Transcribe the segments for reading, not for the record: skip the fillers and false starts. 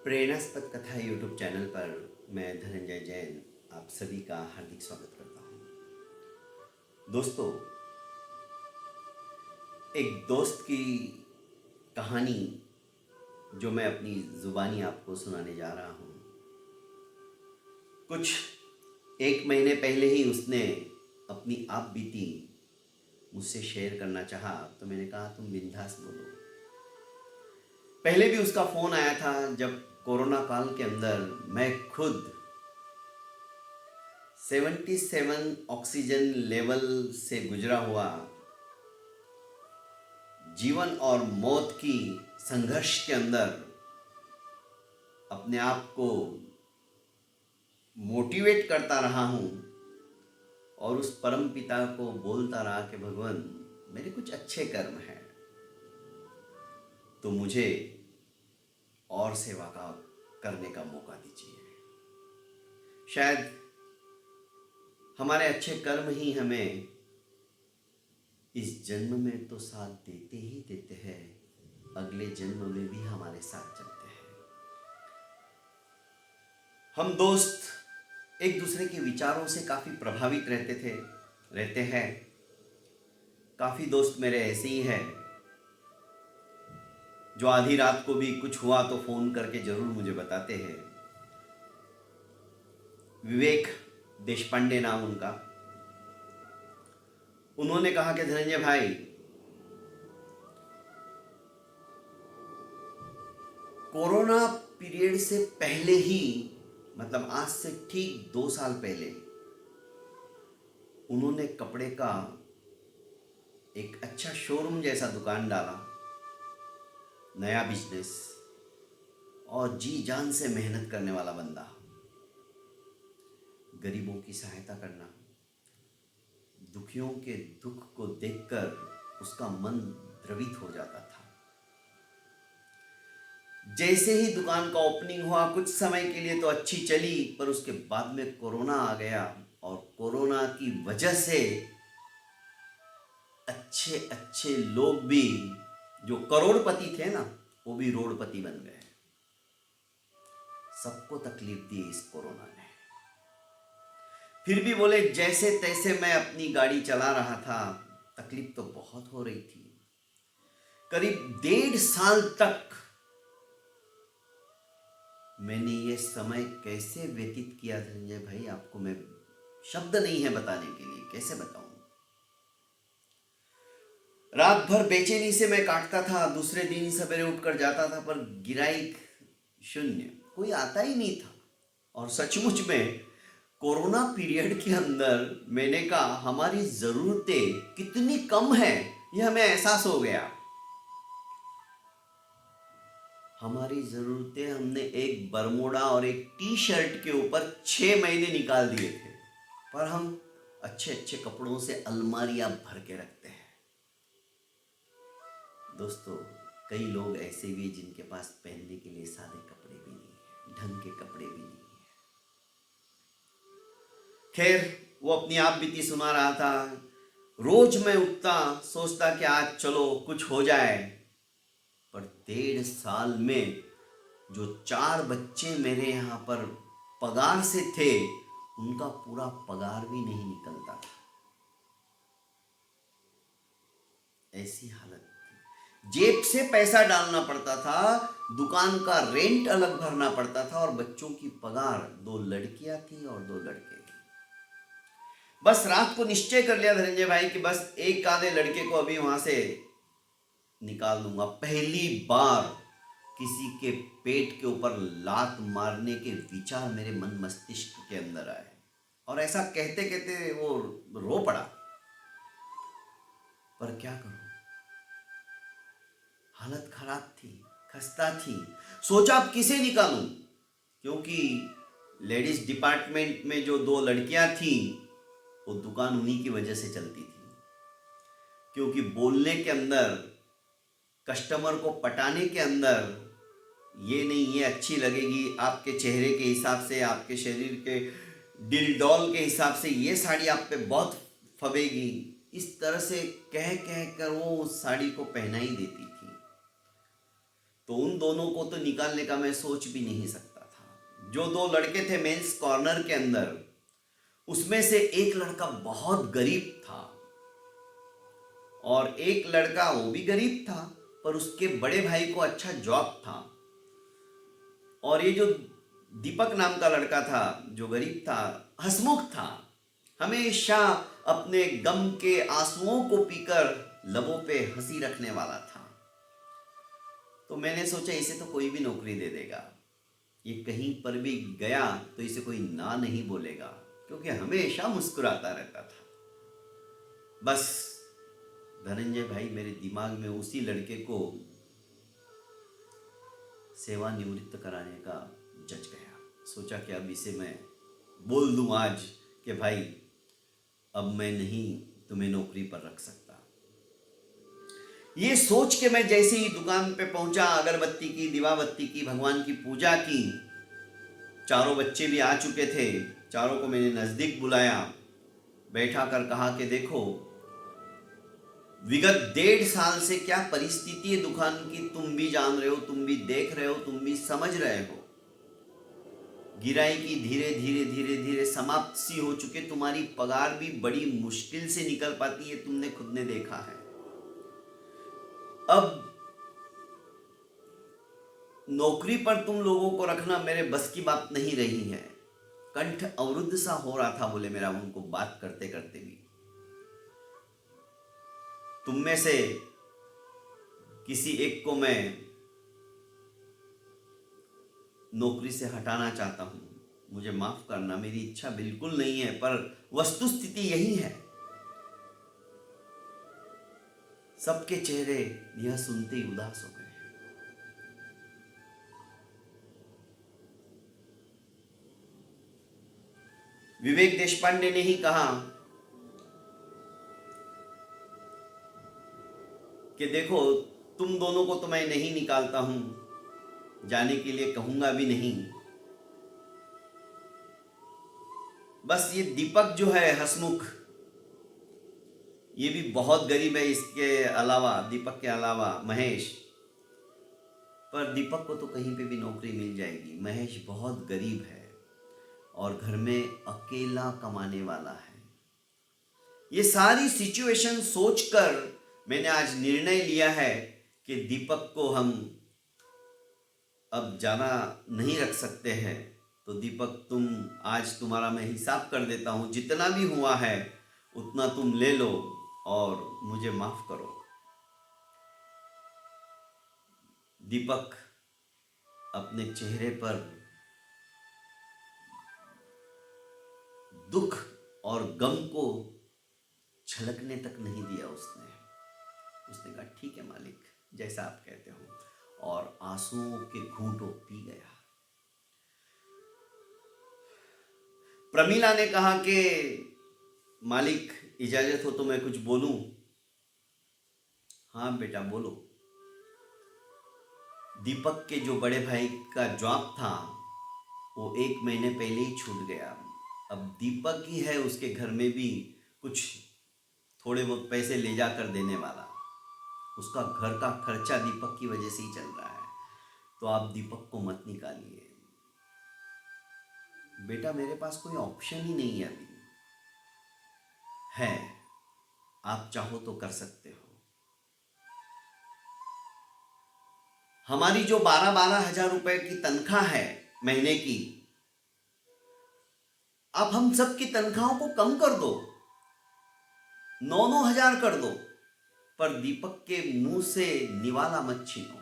प्रेरणास्पद कथा YouTube channel पर मैं धनंजय जैन आप सभी का हार्दिक स्वागत करता हूँ। दोस्तों, एक दोस्त की कहानी जो मैं अपनी ज़ुबानी आपको सुनाने जा रहा हूँ। कुछ एक महीने पहले ही उसने अपनी आप बीती मुझसे शेयर करना चाहा, तो मैंने कहा तुम बिंदास बोलो। पहले भी उसका फ़ोन आया था जब कोरोना काल के अंदर मैं खुद 77 ऑक्सीजन लेवल से गुजरा हुआ जीवन और मौत की संघर्ष के अंदर अपने आप को मोटिवेट करता रहा हूँ और उस परम पिता को बोलता रहा कि भगवान, मेरे कुछ अच्छे कर्म हैं तो मुझे और सेवा का करने का मौका दीजिए। शायद हमारे अच्छे कर्म ही हमें इस जन्म में तो साथ देते ही देते हैं, अगले जन्म में भी हमारे साथ चलते हैं। हम दोस्त एक दूसरे के विचारों से काफ़ी प्रभावित रहते हैं। काफ़ी दोस्त मेरे ऐसे ही हैं जो आधी रात को भी कुछ हुआ तो फ़ोन करके ज़रूर मुझे बताते हैं। विवेक देशपांडे नाम उनका। उन्होंने कहा कि धनंजय भाई, कोरोना पीरियड से पहले ही, मतलब आज से ठीक 2 साल पहले, उन्होंने कपड़े का एक अच्छा शोरूम जैसा दुकान डाला, नया बिजनेस, और जी जान से मेहनत करने वाला बंदा। गरीबों की सहायता करना, दुखियों के दुख को देखकर उसका मन द्रवित हो जाता था। जैसे ही दुकान का ओपनिंग हुआ, कुछ समय के लिए तो अच्छी चली, पर उसके बाद में कोरोना आ गया और कोरोना की वजह से अच्छे अच्छे लोग भी जो करोड़पति थे ना, वो भी रोड़पति बन गए। सबको तकलीफ दी इस कोरोना ने। फिर भी बोले जैसे तैसे मैं अपनी गाड़ी चला रहा था। तकलीफ तो बहुत हो रही थी। करीब 1.5 साल तक मैंने ये समय कैसे व्यतीत किया धनंजय भाई, आपको मैं शब्द नहीं है बताने के लिए, कैसे बताऊं। रात भर बेचैनी से मैं काटता था, दूसरे दिन ही सवेरे उठकर जाता था, पर गिराई शून्य, कोई आता ही नहीं था। और सचमुच में कोरोना पीरियड के अंदर मैंने कहा हमारी ज़रूरतें कितनी कम है, यह हमें एहसास हो गया। हमारी ज़रूरतें हमने एक बरमूडा और एक टी शर्ट के ऊपर 6 महीने निकाल दिए थे, पर हम अच्छे अच्छे कपड़ों से अलमारियां भर के रखते हैं। दोस्तों, कई लोग ऐसे भी हैं जिनके पास पहनने के लिए सादे कपड़े भी नहीं है, ढंग के कपड़े भी नहीं है। खैर, वो अपनी आप बीती सुना रहा था। रोज मैं उठता, सोचता कि आज चलो कुछ हो जाए, पर 1.5 साल में जो 4 बच्चे मेरे यहाँ पर पगार से थे, उनका पूरा पगार भी नहीं निकलता था। ऐसी हालत थी। जेब से पैसा डालना पड़ता था, दुकान का रेंट अलग भरना पड़ता था, और बच्चों की पगार, 2 लड़कियां थी और 2 लड़के थे। बस रात को निश्चय कर लिया धनंजय भाई कि बस एक आधे लड़के को अभी वहां से निकाल दूंगा। पहली बार किसी के पेट के ऊपर लात मारने के विचार मेरे मन मस्तिष्क के अंदर आए, और ऐसा कहते कहते वो रो पड़ा। पर क्या करूं, हालत खराब थी, खस्ता थी। सोचा अब किसे निकालूं, क्योंकि लेडीज डिपार्टमेंट में जो 2 लड़कियां थी, वो दुकान उन्हीं की वजह से चलती थी। क्योंकि बोलने के अंदर, कस्टमर को पटाने के अंदर, ये नहीं ये अच्छी लगेगी आपके चेहरे के हिसाब से, आपके शरीर के दिल डॉल के हिसाब से, ये साड़ी आप पे बहुत फबेगी, इस तरह से कह कह कर वो उस साड़ी को पहना ही देती थी। तो उन दोनों को तो निकालने का मैं सोच भी नहीं सकता था। जो दो लड़के थे मेंस कॉर्नर के अंदर, उसमें से एक लड़का बहुत गरीब था और एक लड़का वो भी गरीब था, पर उसके बड़े भाई को अच्छा जॉब था। और ये जो दीपक नाम का लड़का था जो गरीब था, हंसमुख था, हमेशा अपने गम के आंसुओं को पीकर लबों पे हंसी रखने वाला था। तो मैंने सोचा इसे तो कोई भी नौकरी दे देगा, ये कहीं पर भी गया तो इसे कोई ना नहीं बोलेगा, क्योंकि हमेशा मुस्कुराता रहता था। बस धनंजय भाई मेरे दिमाग में उसी लड़के को सेवानिवृत्त कराने का जच गया। सोचा कि अब इसे मैं बोल दूं आज कि भाई अब मैं नहीं तुम्हें नौकरी पर रख सकता। ये सोच के मैं जैसे ही दुकान पे पहुंचा, अगरबत्ती की, दीवाबत्ती की, भगवान की पूजा की, चारों बच्चे भी आ चुके थे, चारों को मैंने नजदीक बुलाया, बैठा कर कहा कि देखो विगत 1.5 साल से क्या परिस्थिति है दुकान की, तुम भी जान रहे हो, तुम भी देख रहे हो, तुम भी समझ रहे हो। गिराई की धीरे धीरे धीरे धीरे समाप्त सी हो चुके, तुम्हारी पगार भी बड़ी मुश्किल से निकल पाती है, तुमने खुद ने देखा है। अब नौकरी पर तुम लोगों को रखना मेरे बस की बात नहीं रही है। कंठ अवरुद्ध सा हो रहा था बोले मेरा उनको बात करते करते भी। तुम में से किसी एक को मैं नौकरी से हटाना चाहता हूं, मुझे माफ करना, मेरी इच्छा बिल्कुल नहीं है, पर वस्तुस्थिति यही है। सबके चेहरे यह सुनते ही उदास हो गए। विवेक देशपांडे ने ही कहा कि देखो तुम दोनों को तो मैं नहीं निकालता हूं, जाने के लिए कहूंगा भी नहीं, बस ये दीपक जो है हसमुख, ये भी बहुत गरीब है, इसके अलावा, दीपक के अलावा महेश, पर दीपक को तो कहीं पे भी नौकरी मिल जाएगी। महेश बहुत गरीब है और घर में अकेला कमाने वाला है। ये सारी सिचुएशन सोचकर मैंने आज निर्णय लिया है कि दीपक को हम अब ज़्यादा नहीं रख सकते हैं। तो दीपक तुम, आज तुम्हारा मैं हिसाब कर देता हूँ, जितना भी हुआ है उतना तुम ले लो और मुझे माफ करो। दीपक अपने चेहरे पर दुख और गम को छलकने तक नहीं दिया उसने कहा ठीक है मालिक, जैसा आप कहते हो, और आंसुओं के घूंटों पी गया। प्रमीला ने कहा कि मालिक इजाजत हो तो मैं कुछ बोलूं। हाँ बेटा बोलो। दीपक के जो बड़े भाई का जॉब था वो 1 महीने पहले ही छूट गया। अब दीपक ही है उसके घर में भी कुछ थोड़े बहुत पैसे ले जाकर देने वाला, उसका घर का खर्चा दीपक की वजह से ही चल रहा है। तो आप दीपक को मत निकालिए बेटा, मेरे पास कोई ऑप्शन ही नहीं है अभी। है, आप चाहो तो कर सकते हो। हमारी जो 12-12 हजार रुपए की तनख्वाह है महीने की, आप हम सब की तनख्वाहों को कम कर दो, 9-9 हजार कर दो, पर दीपक के मुंह से निवाला मत छीनो।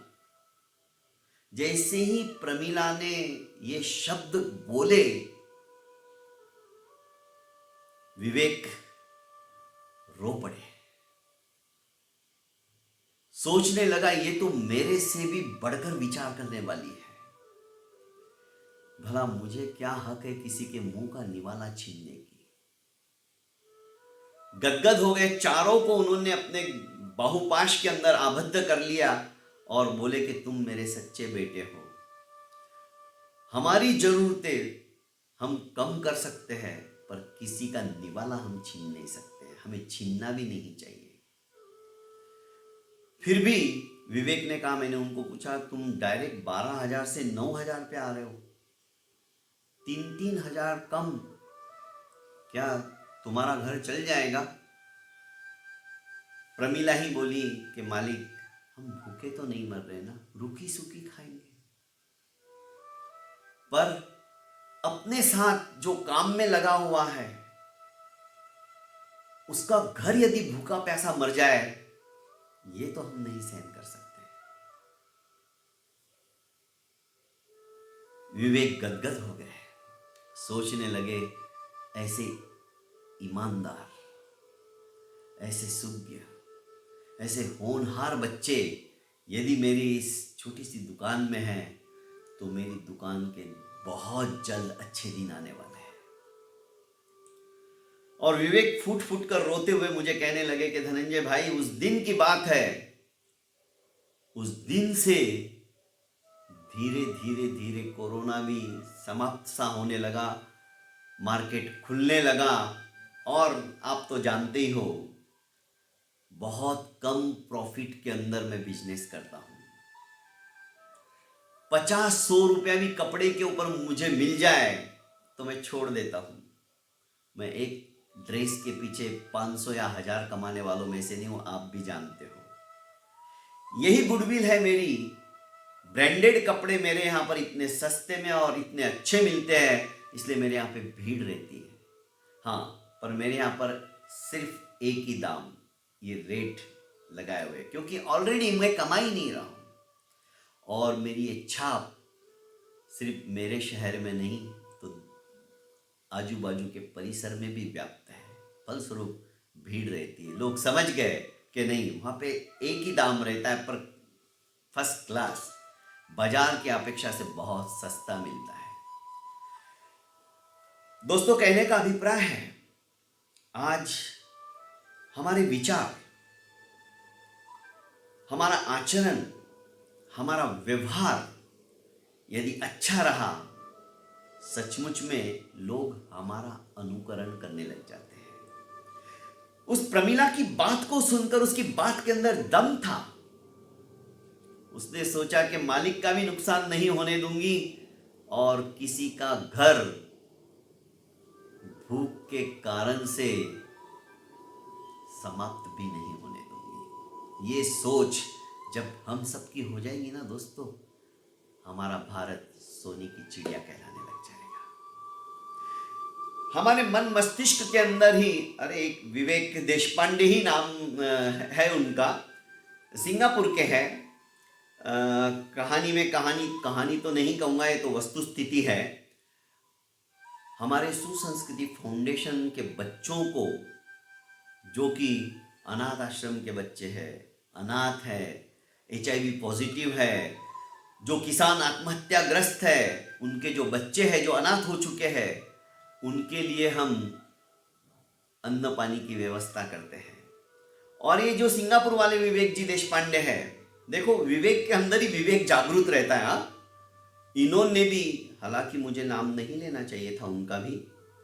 जैसे ही प्रमीला ने ये शब्द बोले, विवेक रो पड़े। सोचने लगा ये तो मेरे से भी बढ़कर विचार करने वाली है। भला मुझे क्या हक है किसी के मुंह का निवाला छीनने की। गदगद हो गए, चारों को उन्होंने अपने बाहुपाश के अंदर आबद्ध कर लिया और बोले कि तुम मेरे सच्चे बेटे हो। हमारी जरूरतें हम कम कर सकते हैं, पर किसी का निवाला हम छीन नहीं सकते, हमें छीनना भी नहीं चाहिए। फिर भी विवेक ने कहा, मैंने उनको पूछा, तुम डायरेक्ट 12,000 से 9,000 पे आ रहे हो, 3-3 हजार कम, क्या तुम्हारा घर चल जाएगा? प्रमिला ही बोली कि मालिक, हम भूखे तो नहीं मर रहे ना, रूखी सूखी खाएंगे, पर अपने साथ जो काम में लगा हुआ है उसका घर यदि भूखा प्यासा मर जाए, ये तो हम नहीं सहन कर सकते। विवेक गदगद हो गए, सोचने लगे, ऐसे ईमानदार, ऐसे सुज्ञ, ऐसे होनहार बच्चे यदि मेरी इस छोटी सी दुकान में हैं, तो मेरी दुकान के बहुत जल्द अच्छे दिन आने वाले हैं। और विवेक फूट फूट कर रोते हुए मुझे कहने लगे कि धनंजय भाई, उस दिन की बात है, उस दिन से धीरे धीरे धीरे कोरोना भी समाप्त सा होने लगा, मार्केट खुलने लगा, और आप तो जानते ही हो, बहुत कम प्रॉफिट के अंदर मैं बिजनेस करता हूं। 50-100 रुपया भी कपड़े के ऊपर मुझे मिल जाए तो मैं छोड़ देता हूं। मैं एक ड्रेस के पीछे 500 या 1000 कमाने वालों में से नहीं हूं, आप भी जानते हो। यही गुडविल है मेरी। ब्रांडेड कपड़े मेरे यहाँ पर इतने सस्ते में और इतने अच्छे मिलते हैं, इसलिए मेरे यहाँ पे भीड़ रहती है। हाँ, पर मेरे यहाँ पर सिर्फ एक ही दाम, ये रेट लगाए हुए, क्योंकि ऑलरेडी मैं कमा ही नहीं रहा हूँ, और मेरी ये छाप सिर्फ मेरे शहर में नहीं तो आजू बाजू के परिसर में भी व्याप्त है। फलस्वरूप भीड़ रहती है। लोग समझ गए कि नहीं, वहाँ पे एक ही दाम रहता है, पर फर्स्ट क्लास, बाजार की अपेक्षा से बहुत सस्ता मिलता है। दोस्तों, कहने का अभिप्राय है, आज हमारे विचार, हमारा आचरण, हमारा व्यवहार यदि अच्छा रहा, सचमुच में लोग हमारा अनुकरण करने लग जाते हैं। उस प्रमिला की बात को सुनकर उसकी बात के अंदर दम था। उसने सोचा कि मालिक का भी नुकसान नहीं होने दूंगी और किसी का घर भूख के कारण से समाप्त भी नहीं होने दूंगी। ये सोच जब हम सबकी हो जाएगी ना दोस्तों, हमारा भारत सोने की चिड़िया कहलाने लग जाएगा। हमारे मन मस्तिष्क के अंदर ही, अरे एक विवेक देशपांडे ही नाम है उनका, सिंगापुर के हैं। कहानी में कहानी तो नहीं कहूँगा, ये तो वस्तु स्थिति है। हमारे सुसंस्कृति फाउंडेशन के बच्चों को, जो कि अनाथ आश्रम के बच्चे हैं, अनाथ है, HIV पॉजिटिव है, जो किसान आत्महत्याग्रस्त है, उनके जो बच्चे हैं जो अनाथ हो चुके हैं, उनके लिए हम अन्न पानी की व्यवस्था करते हैं। और ये जो सिंगापुर वाले विवेक जी देशपांडे हैं, देखो विवेक के अंदर ही विवेक जागृत रहता है। हाँ, इन्होंने भी, हालांकि मुझे नाम नहीं लेना चाहिए था उनका भी,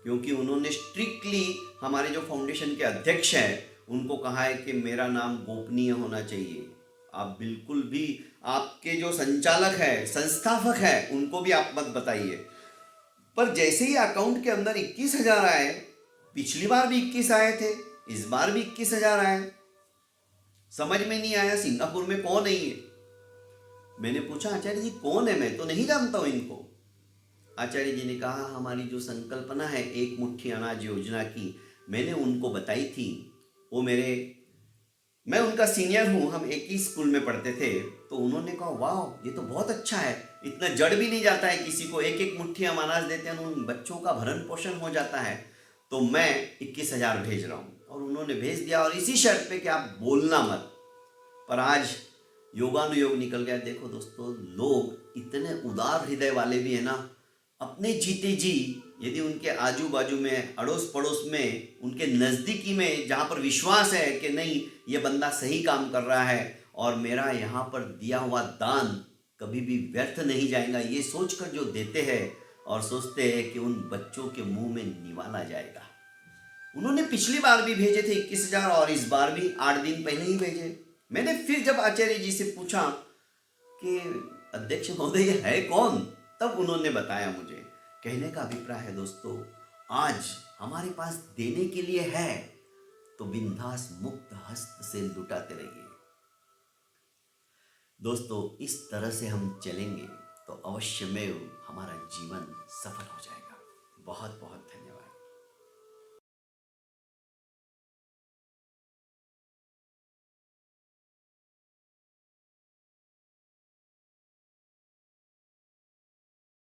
क्योंकि उन्होंने स्ट्रिक्टली हमारे जो फाउंडेशन के अध्यक्ष हैं उनको कहा है कि मेरा नाम गोपनीय होना चाहिए। आप बिल्कुल भी, आपके जो संचालक है, संस्थापक है, उनको भी आप मत बताइए। पर जैसे ही अकाउंट के अंदर 21,000 आए, पिछली बार भी 21 आए थे, इस बार भी 21,000 आए, समझ में नहीं आया सिंगापुर में कौन है ये। मैंने पूछा, आचार्य जी कौन है, मैं तो नहीं जानता हूं इनको। आचार्य जी ने कहा, हमारी जो संकल्पना है एक मुट्ठी अनाज योजना की, मैंने उनको बताई थी। वो मैं उनका सीनियर हूँ, हम एक ही स्कूल में पढ़ते थे। तो उन्होंने कहा, वाह, ये तो बहुत अच्छा है, इतना जड़ भी नहीं जाता है किसी को, एक एक मुट्ठी हम अनाज देते हैं, उन बच्चों का भरण पोषण हो जाता है। तो मैं 21,000 भेज रहा हूँ, और उन्होंने भेज दिया, और इसी शर्त पे कि आप बोलना मत। पर आज योगानुयोग निकल गया। देखो दोस्तों, लोग इतने उदार हृदय वाले भी है ना, अपने जीते जी यदि उनके आजू बाजू में, अड़ोस पड़ोस में, उनके नज़दीकी में जहाँ पर विश्वास है कि नहीं ये बंदा सही काम कर रहा है और मेरा यहाँ पर दिया हुआ दान कभी भी व्यर्थ नहीं जाएगा, ये सोचकर जो देते हैं और सोचते हैं कि उन बच्चों के मुंह में निवाला जाएगा। उन्होंने पिछली बार भी भेजे थे 21,000 और इस बार भी 8 दिन पहले ही भेजे। मैंने फिर जब आचार्य जी से पूछा कि अध्यक्ष महोदय ये है कौन, तब उन्होंने बताया मुझे। कहने का अभिप्राय है दोस्तों, आज हमारे पास देने के लिए है तो बिंदास मुक्त हस्त से लुटाते रहिए। दोस्तों इस तरह से हम चलेंगे तो अवश्य में हमारा जीवन सफल हो जाएगा। बहुत बहुत धन्यवाद।